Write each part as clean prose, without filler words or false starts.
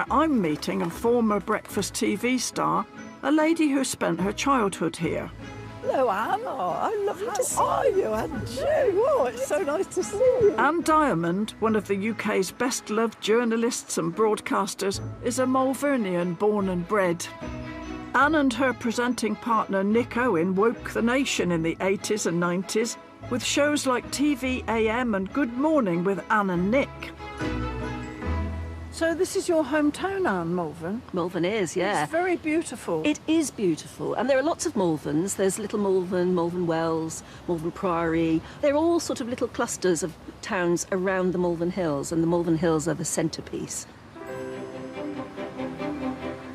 I'm meeting a former breakfast TV star, a lady who spent her childhood here. Hello, Anne. Oh, lovely to see you, and you. Oh, it's so nice to see you. Anne Diamond, one of the UK's best-loved journalists and broadcasters, is a Malvernian born and bred. Anne and her presenting partner Nick Owen woke the nation in the 80s and 90s with shows like TV AM and Good Morning with Anne and Nick. So this is your hometown, Anne, Malvern? Malvern is, yeah. It's very beautiful. It is beautiful, and there are lots of Malverns. There's Little Malvern, Malvern Wells, Malvern Priory. They're all sort of little clusters of towns around the Malvern Hills, and the Malvern Hills are the centrepiece.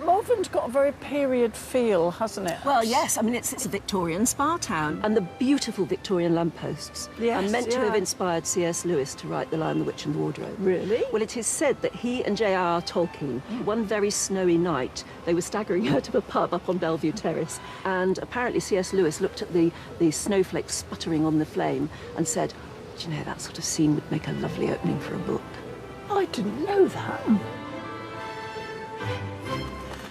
Malvern's got a very period feel, hasn't it? Well, yes, I mean, it's a Victorian spa town, and the beautiful Victorian lampposts are meant to have inspired C.S. Lewis to write The Lion, the Witch and the Wardrobe. Really? Well, it is said that he and J.R.R. Tolkien, one very snowy night, they were staggering out of a pub up on Bellevue Terrace, and apparently C.S. Lewis looked at the snowflakes sputtering on the flame and said, "Do you know, that sort of scene would make a lovely opening for a book." I didn't know that.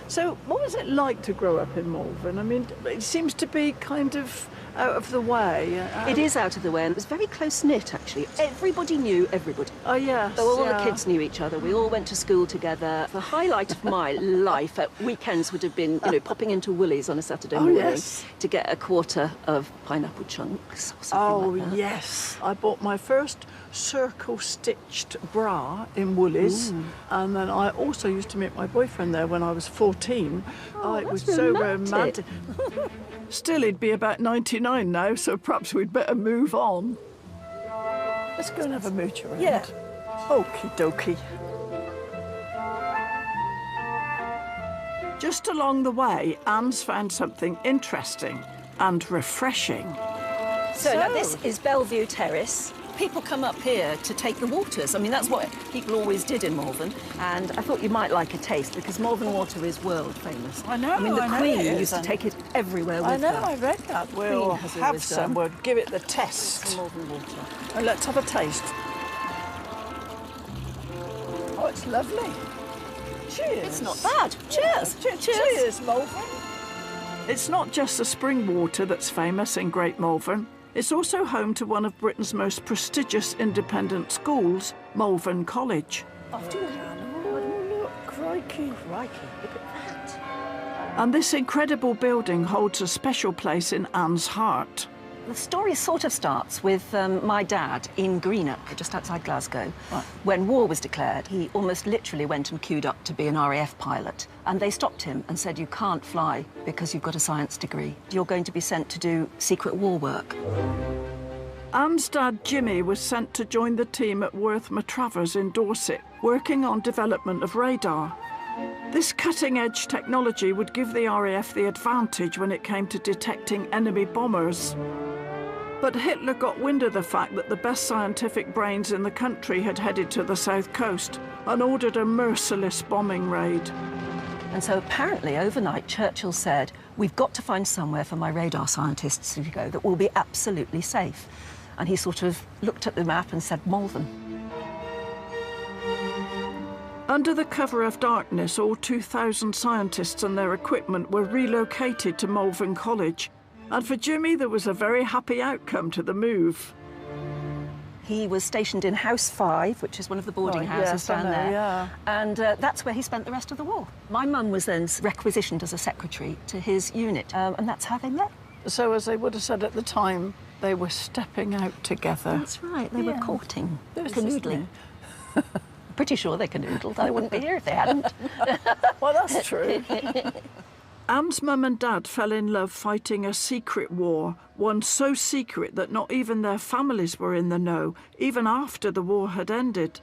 So what was it like to grow up in Malvern? I mean, it seems to be kind of out of the way. It is out of the way, and it was very close-knit, actually. Everybody knew everybody. Oh, yes. So all the kids knew each other. We all went to school together. The highlight of my life at weekends would have been, you know, popping into Woolies on a Saturday morning to get a quarter of pineapple chunks or something like that. Yes. I bought my first circle-stitched bra in Woolies, and then I also used to meet my boyfriend there when I was 14. It was so romantic. Still, he'd be about 99 now, so perhaps we'd better move on. Let's go and have a mooch around. Yeah. Okie dokie. Just along the way, Anne's found something interesting and refreshing. So now this is Bellevue Terrace. People come up here to take the waters. I mean, that's what people always did in Malvern. And I thought you might like a taste, because Malvern water is world famous. I know, I mean, the Queen it used to take it everywhere with her. I know, I read that. We'll have some. We'll give it the test. Some Malvern water. And let's have a taste. Oh, it's lovely. Cheers. It's not bad. Cheers. Cheers, Malvern. It's not just the spring water that's famous in Great Malvern. It's also home to one of Britain's most prestigious independent schools, Malvern College. After all, Look, crikey. look at that. And this incredible building holds a special place in Anne's heart. The story sort of starts with my dad in Greenock, just outside Glasgow. Right. When war was declared, he almost literally went and queued up to be an RAF pilot. And they stopped him and said, "You can't fly because you've got a science degree. You're going to be sent to do secret war work." Anne's dad, Jimmy, was sent to join the team at Worth Matravers in Dorset, working on development of radar. This cutting-edge technology would give the RAF the advantage when it came to detecting enemy bombers. But Hitler got wind of the fact that the best scientific brains in the country had headed to the south coast and ordered a merciless bombing raid. And so apparently overnight Churchill said, "We've got to find somewhere for my radar scientists to go that will be absolutely safe." And he sort of looked at the map and said, "Malvern." Under the cover of darkness, all 2,000 scientists and their equipment were relocated to Malvern College. And for Jimmy, there was a very happy outcome to the move. He was stationed in House 5, which is one of the boarding houses down there. Yeah. And that's where he spent the rest of the war. My mum was then requisitioned as a secretary to his unit, and that's how they met. So, as they would have said at the time, they were stepping out together. That's right, they were courting, There's canoodling. Pretty sure they canoodled. I wouldn't be here if they hadn't. Well, that's true. Anne's mum and dad fell in love fighting a secret war, one so secret that not even their families were in the know, even after the war had ended.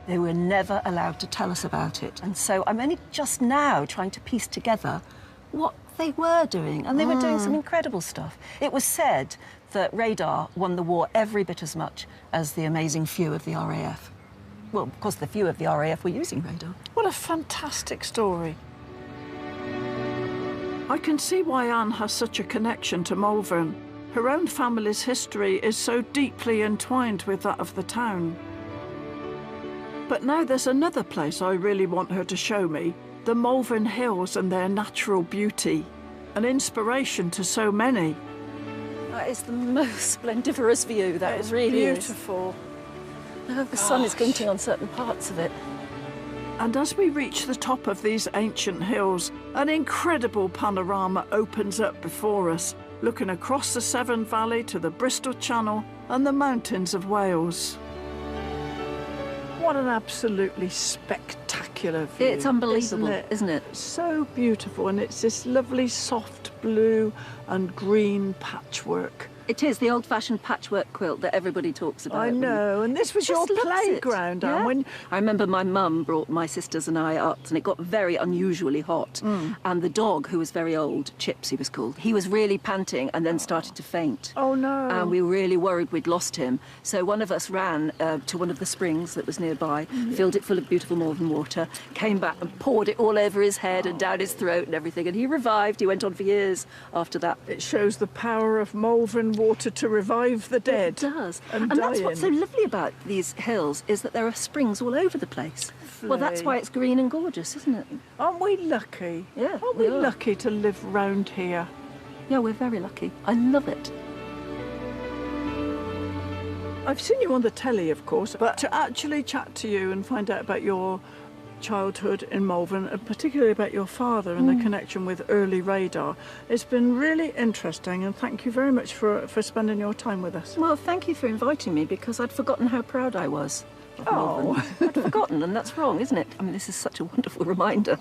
They were never allowed to tell us about it. And so I'm only just now trying to piece together what they were doing. And they were doing some incredible stuff. It was said that radar won the war every bit as much as the amazing few of the RAF. Well, because the few of the RAF were using radar. What a fantastic story. I can see why Anne has such a connection to Malvern. Her own family's history is so deeply entwined with that of the town. But now there's another place I really want her to show me, the Malvern Hills and their natural beauty, an inspiration to so many. That is the most splendiferous view, that It's really beautiful. is. Oh, the sun is glinting on certain parts of it. And as we reach the top of these ancient hills, an incredible panorama opens up before us, looking across the Severn Valley to the Bristol Channel and the mountains of Wales. What an absolutely spectacular view. It's unbelievable, isn't it? So beautiful, and it's this lovely soft blue and green patchwork. It is the old-fashioned patchwork quilt that everybody talks about. I know, and this was your Just loves it. playground, Yeah. Anne. When I remember my mum brought my sisters and I up, and it got very unusually hot. And the dog, who was very old, Chips he was called, he was really panting and then started to faint. Oh no. And we were really worried we'd lost him. So one of us ran to one of the springs that was nearby, filled it full of beautiful Malvern water, came back and poured it all over his head and down his throat and everything. And he revived. He went on for years after that. It shows the power of Malvern water to revive the dead. It does. And that's what's so dying. lovely about these hills, is that there are springs all over the place. Well, that's why it's green and gorgeous, isn't it? Aren't we lucky? Yeah, Aren't we we are. lucky to live round here? Yeah, we're very lucky. I love it. I've seen you on the telly, of course, but to actually chat to you and find out about your childhood in Malvern, and particularly about your father and the connection with early radar, it's been really interesting, and thank you very much for spending your time with us. Well, thank you for inviting me, because I'd forgotten how proud I was of Oh. Malvern. I'd forgotten, and that's wrong, isn't it? I mean, this is such a wonderful reminder.